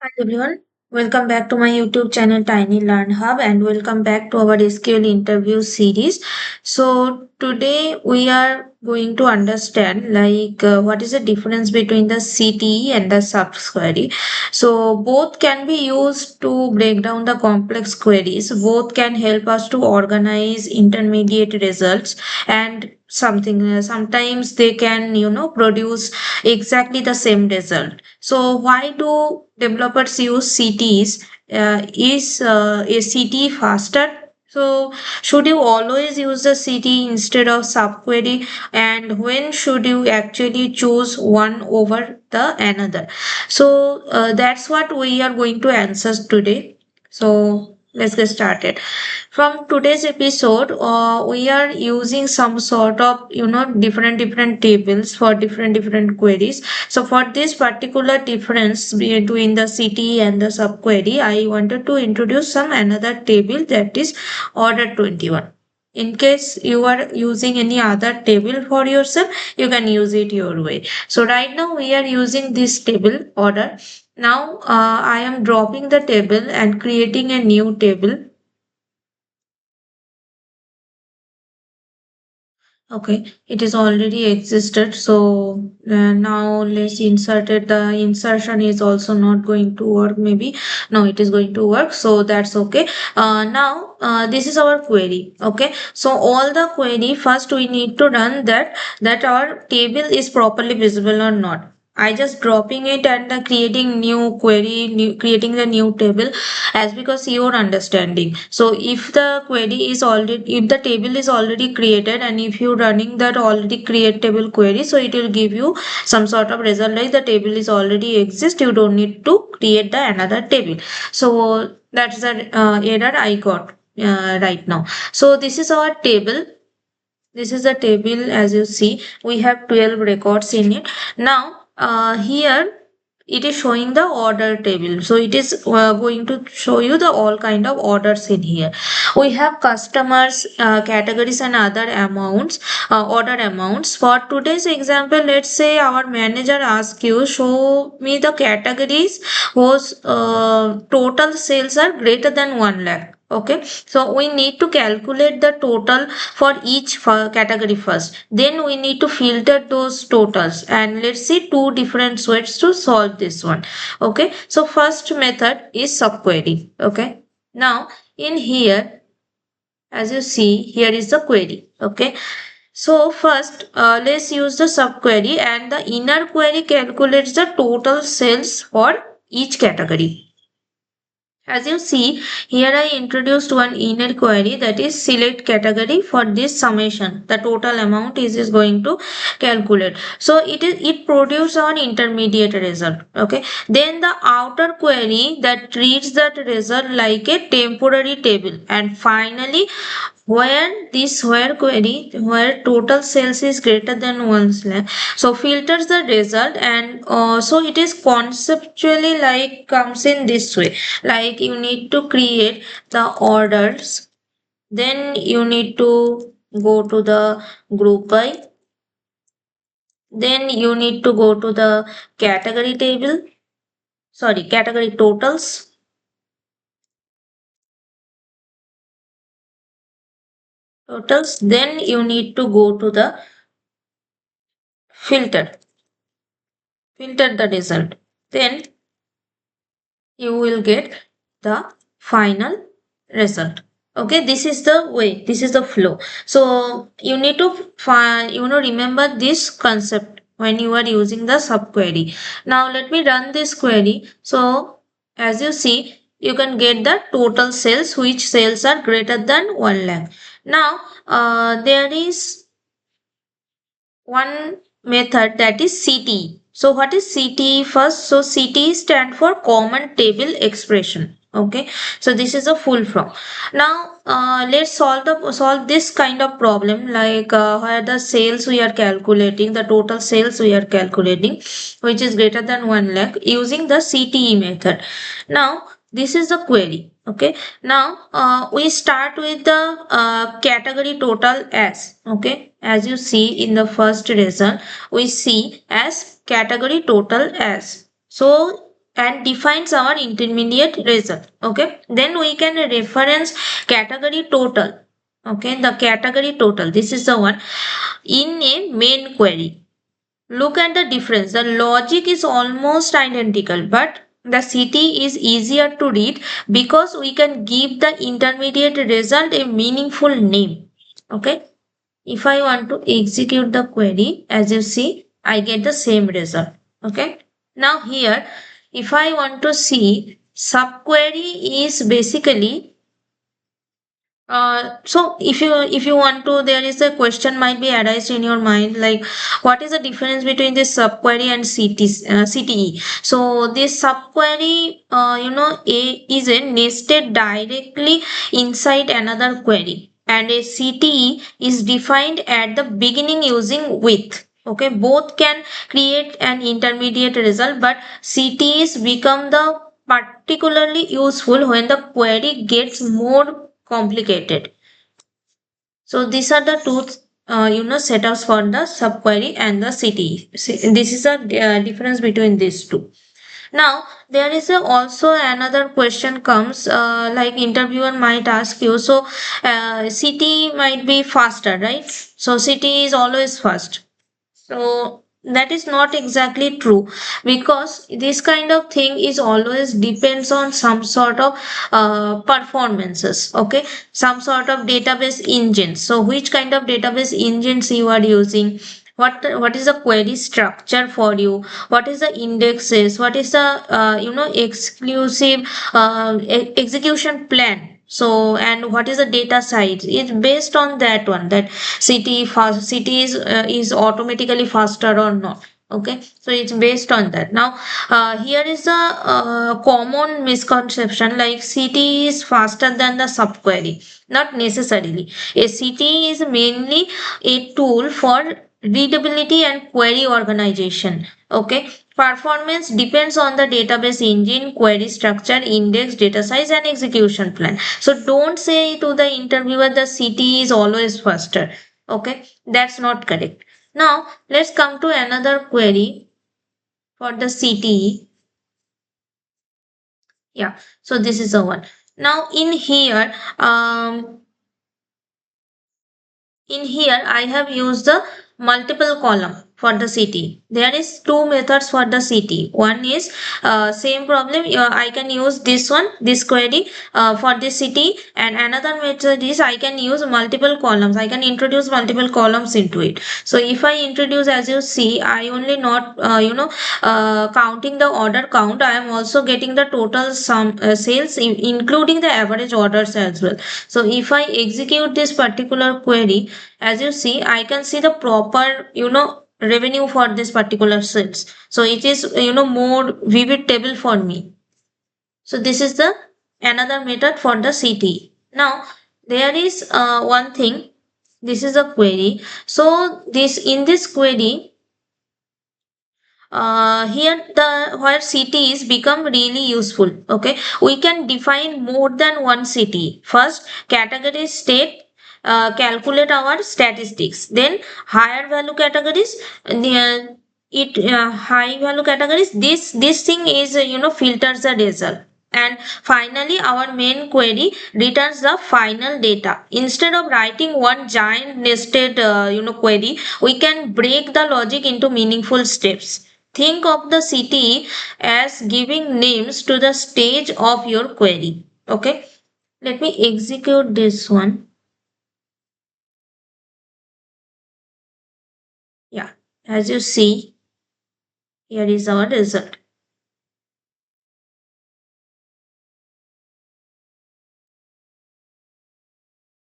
Hi everyone, welcome back to my YouTube channel Tiny Learn Hub and welcome back to our SQL interview series. So today we are going to understand what is the difference between the CTE and the subquery. So both can be used to break down the complex queries. Both can help us to organize intermediate results and sometimes they can produce exactly the same result. So why do developers use CTEs? Is a CTE faster? So should you always use the CTE instead of subquery? And when should you actually choose one over the another? So that's what we are going to answer today. So let's get started. From today's episode, we are using some sort of different tables for different queries. So for this particular difference between the CTE and the subquery, I wanted to introduce some another table, that is order 21. In case you are using any other table for yourself, you can use it your way. So right now we are using this table order. Now I am dropping the table and creating a new table. Okay, it is already existed. So now let's insert it. The insertion is also not going to work. Maybe no, it is going to work. So that's okay. Now this is our query. Okay, so all the query first we need to run that our table is properly visible or not. I just dropping it and creating new query, creating the new table as because your understanding. So if the query is already, if the table is already created and if you running that already create table query, so it will give you some sort of result like the table is already exist. You don't need to create the another table. So that's the error I got right now. So this is our table. This is the table. As you see, we have 12 records in it. Now here it is showing the order table, so it is going to show you the all kind of orders in here. We have customers, categories and other amounts, order amounts. For today's example, let's say our manager asks you show me the categories whose total sales are greater than 1 lakh. Okay, so we need to calculate the total for each category first. Then we need to filter those totals, and let's see two different ways to solve this one. Okay, so first method is subquery. Okay, now in here, as you see, here is the query. Okay, so first let's use the subquery, and the inner query calculates the total sales for each category. As you see, here I introduced one inner query, that is select category. For this summation, the total amount is going to calculate. So it produces an intermediate result. Okay. Then the outer query that treats that result like a temporary table. And finally, where query where total sales is greater than 1 lakh, so filters the result, and so it is conceptually like comes in this way. Like you need to create the orders, then you need to go to the group by, then you need to go to the category table, sorry, category totals, then you need to go to the filter, filter the result, then you will get the final result. Okay, this is the way, this is the flow. So you need to find, remember this concept when you are using the subquery. Now let me run this query. So as you see, you can get the total sales, which sales are greater than 1 lakh. Now there is one method, that is CTE. So what is CTE first? So CTE stand for common table expression. Okay, so this is a full form. Now let's solve this kind of problem, like where the sales we are calculating, the total sales we are calculating, which is greater than 1 lakh, using the CTE method. Now this is the query. Okay, now we start with the category total as. Okay, as you see in the first result, we see as category total as. So and defines our intermediate result. Okay, then we can reference category total. Okay, the category total, this is the one in a main query. Look at the difference. The logic is almost identical, but the CT is easier to read because we can give the intermediate result a meaningful name. Okay. If I want to execute the query, as you see, I get the same result. Okay. Now here, if I want to see, subquery is basically so if you want to, there is a question might be arise in your mind, like what is the difference between this subquery and CTE? So this subquery, is a nested directly inside another query, and a CTE is defined at the beginning using with. Okay, both can create an intermediate result, but CTEs become the particularly useful when the query gets more complicated. So these are the two setups for the subquery and the CTE. This is a difference between these two. Now there is also another question comes, like interviewer might ask you, so CTE might be faster, right? So CTE is always fast. So that is not exactly true, because this kind of thing is always depends on some sort of performances. Okay, some sort of database engines. So which kind of database engines you are using? What is the query structure for you? What is the indexes? What is the exclusive execution plan? So, and what is the data size? It's based on that one, that city is automatically faster or not. Okay, so it's based on that. Now here is a common misconception, like city is faster than the subquery. Not necessarily. A city is mainly a tool for readability and query organization. Okay, performance depends on the database engine, query structure, index, data size, and execution plan. So don't say to the interviewer the CT is always faster. Okay, that's not correct. Now let's come to another query for the CTE. Yeah, so this is the one. Now in here I have used the multiple column for the CT. There is two methods for the CT. One is same problem, I can use this one, this query for this CT, and another method is I can use multiple columns. I can introduce multiple columns into it. So if I introduce, as you see, I only not counting the order count, I am also getting the total sum sales including the average orders as well. So if I execute this particular query, as you see, I can see the proper revenue for this particular sales. So it is more vivid table for me. So this is the another method for the CT. Now there is one thing, this is a query. So this in this query, here the where CTs become really useful. Okay, we can define more than one CT. First, category state, calculate our statistics. Then higher value categories, high value categories, this thing is filters the result. And finally our main query returns the final data. Instead of writing one giant nested query, we can break the logic into meaningful steps. Think of the city as giving names to the stage of your query. Okay, let me execute this one. Yeah, as you see, here is our result.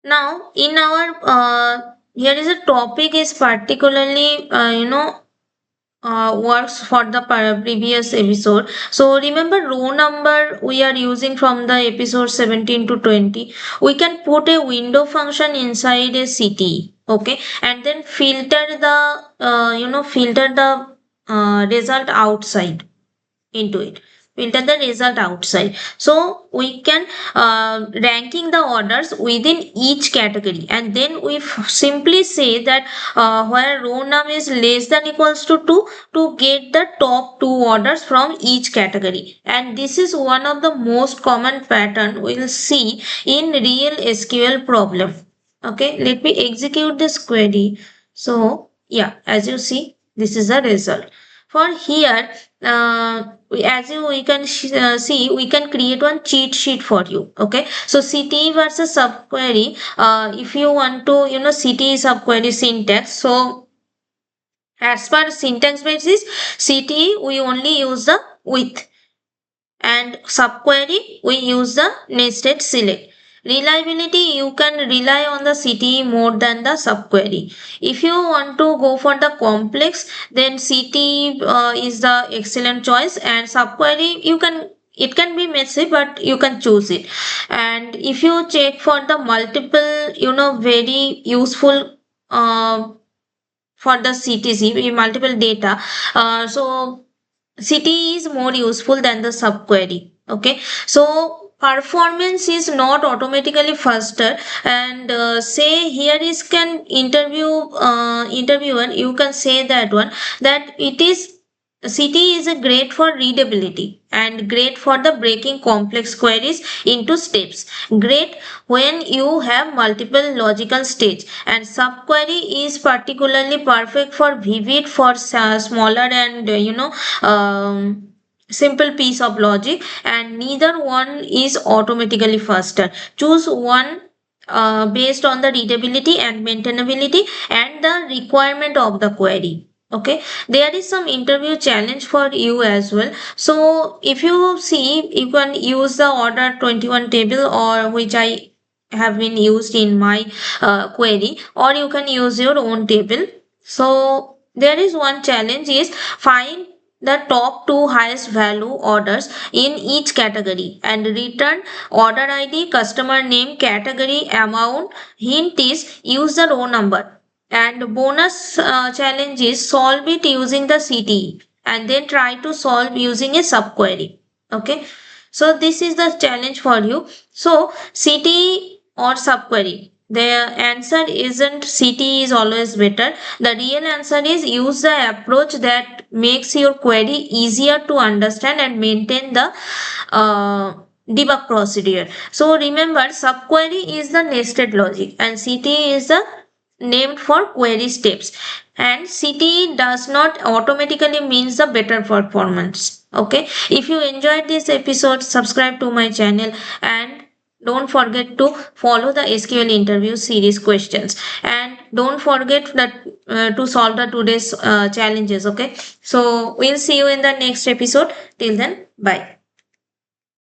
Now, in our here is a topic is particularly works for the previous episode. So remember row number we are using from the episode 17 to 20. We can put a window function inside a CTE. Okay, and then filter the result outside into it. filter the result outside. So we can ranking the orders within each category, and then we simply say that where row num is less than equals to 2 to get the top two orders from each category. And this is one of the most common pattern we'll see in real SQL problem. Okay, let me execute this query. So yeah, as you see, this is the result. For here, as you we can see, we can create one cheat sheet for you. Okay, so CTE versus subquery. If you want to, CTE subquery syntax. So as per syntax basis, CTE we only use the with, and subquery we use the nested select. Reliability, you can rely on the CTE more than the subquery. If you want to go for the complex, then CTE is the excellent choice, and subquery you can, it can be messy but you can choose it. And if you check for the multiple, very useful for the CTC multiple data, so CTE is more useful than the subquery. Okay, so performance is not automatically faster, and say here is can interviewer, you can say that one, that it is CTE is a great for readability and great for the breaking complex queries into steps. Great when you have multiple logical stage, and subquery is particularly perfect for vivid for smaller and simple piece of logic, and neither one is automatically faster. Choose one based on the readability and maintainability and the requirement of the query. Okay, there is some interview challenge for you as well. So if you see, you can use the order 21 table, or which I have been used in my query, or you can use your own table. So there is one challenge is find the top two highest value orders in each category and return order ID, customer name, category, amount. Hint is use the row number. And bonus challenge is solve it using the CTE, and then try to solve using a subquery. Okay, so this is the challenge for you. So CTE or subquery, the answer isn't CTE is always better. The real answer is use the approach that makes your query easier to understand and maintain the debug procedure. So remember, subquery is the nested logic and CTE is the named for query steps, and CTE does not automatically means the better performance. Okay, if you enjoyed this episode, subscribe to my channel, and don't forget to follow the SQL interview series questions, and don't forget that to solve the today's challenges. Okay, so we'll see you in the next episode. Till then, bye.